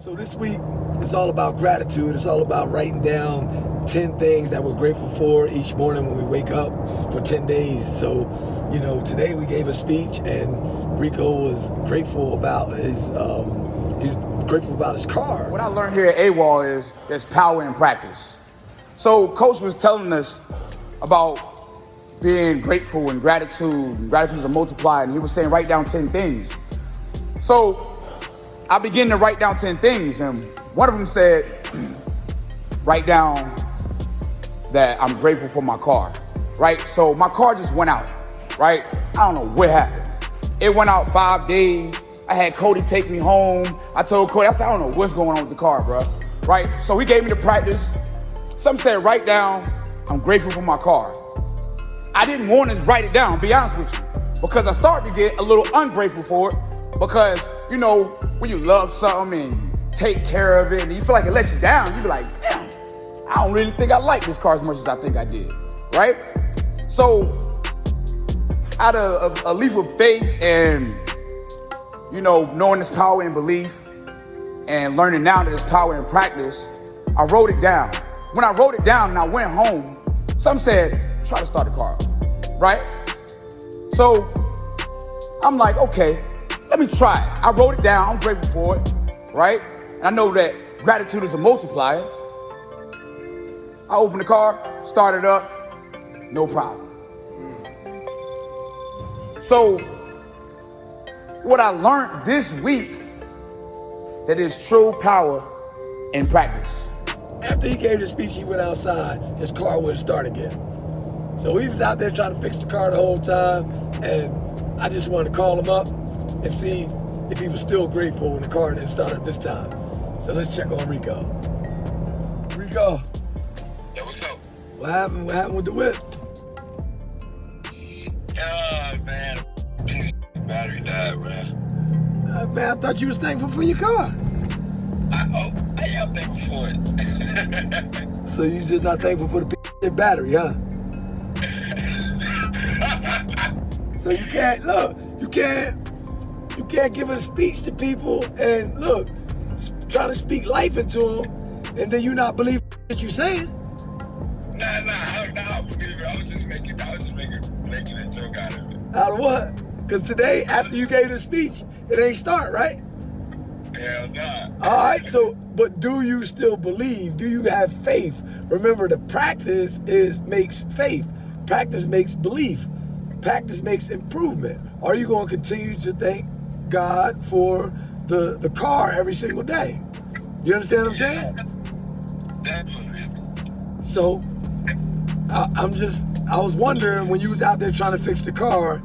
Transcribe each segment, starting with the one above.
So this week, it's all about gratitude. It's all about writing down 10 things that we're grateful for each morning when we wake up for 10 days. So, today we gave a speech and Reco was grateful about his car. What I learned here at AWOL is there's power in practice. So Coach was telling us about being grateful and gratitude is a multiplier, and he was saying write down 10 things. So I began to write down 10 things, and one of them said, write down that I'm grateful for my car, right? So my car just went out, right? I don't know what happened. It went out 5 days. I had Cody take me home. I told Cody, I said, I don't know what's going on with the car, bro, right? So he gave me the practice. Some said, write down, I'm grateful for my car. I didn't want to write it down, be honest with you, because I started to get a little ungrateful for it because, when you love something and you take care of it and you feel like it let you down, you be like, damn, I don't really think I like this car as much as I think I did, right? So out of a leap of faith and, knowing this power in belief and learning now that there's power in practice, I wrote it down. When I wrote it down and I went home, some said, try to start the car up, right? So I'm like, okay, let me try it. I wrote it down, I'm grateful for it, right? And I know that gratitude is a multiplier. I opened the car, started up, no problem. So what I learned this week, that is true power in practice. After he gave the speech, he went outside, his car wouldn't start again. So he was out there trying to fix the car the whole time, and I just wanted to call him up and see if he was still grateful when the car didn't start up this time. So let's check on Reco. Reco. Yeah, what's up? What happened with the whip? Man, battery died, man. Man, I thought you was thankful for your car. I am thankful for it. So you just not thankful for the battery, huh? So you can't give a speech to people and try to speak life into them, and then you not believe what you're saying. I believe it. I was just making a joke out of it. Out of what? Because today, after you gave the speech, it ain't start, right? Hell nah. All right, but do you still believe? Do you have faith? Remember, the practice makes faith. Practice makes belief. Practice makes improvement. Are you going to continue to thank God for the car every single day? You understand what I'm saying? Definitely. So, I was wondering, when you was out there trying to fix the car,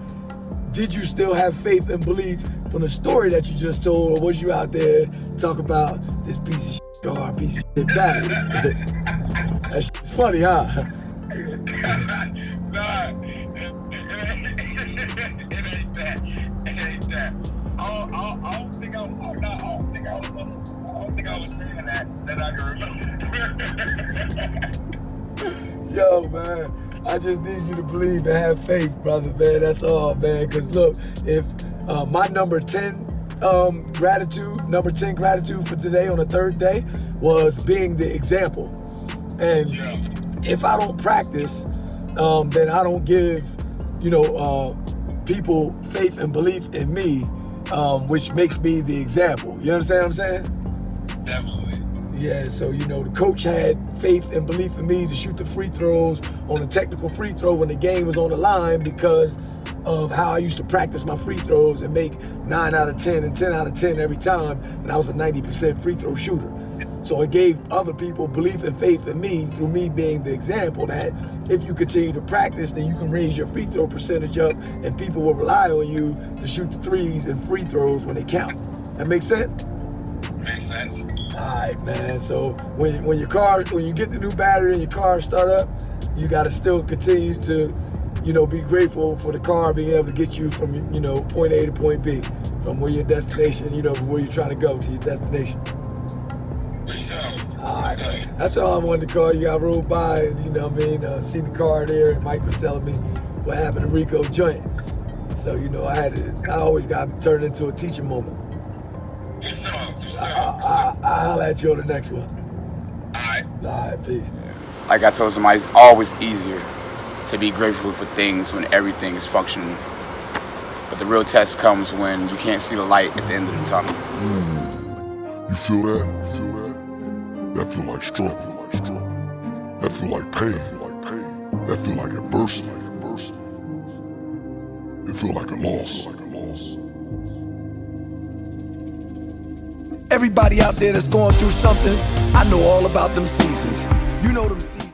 did you still have faith and belief from the story that you just told, or was you out there talk about this piece of shit car, piece of shit battery? That shit's funny, huh? Nah, it ain't that. I don't think I was saying that I can remember. Yo, man, I just need you to believe and have faith, brother, man. That's all, man. Because look, if my number 10 gratitude for today on the third day was being the example. And if I don't practice, then I don't give, people faith and belief in me, which makes me the example. You understand what I'm saying? Definitely. Yeah, so the coach had faith and belief in me to shoot the free throws on a technical free throw when the game was on the line because of how I used to practice my free throws and make 9 out of 10 and 10 out of 10 every time, and I was a 90% free throw shooter. So it gave other people belief and faith in me through me being the example that if you continue to practice, then you can raise your free throw percentage up and people will rely on you to shoot the threes and free throws when they count. That makes sense? Makes sense. All right, man. So when you get the new battery and your car start up, you got to still continue to, be grateful for the car being able to get you from, point A to point B, from where your destination, from where you're trying to go to your destination. For sure. All right, man. That's all I wanted to call you. I rode by and, see the car there, and Mike was telling me what happened to Reco joint. So, I always got turned into a teaching moment. For sure. I'll holler at you on the next one. All All right, peace. Like I told somebody, it's always easier to be grateful for things when everything is functioning. But the real test comes when you can't see the light at the end of the tunnel. You feel that? You feel that? That feel like struggle. That feel like pain. That feel like adversity. It feel like a loss. Everybody out there that's going through something, I know all about them seasons. You know them seasons.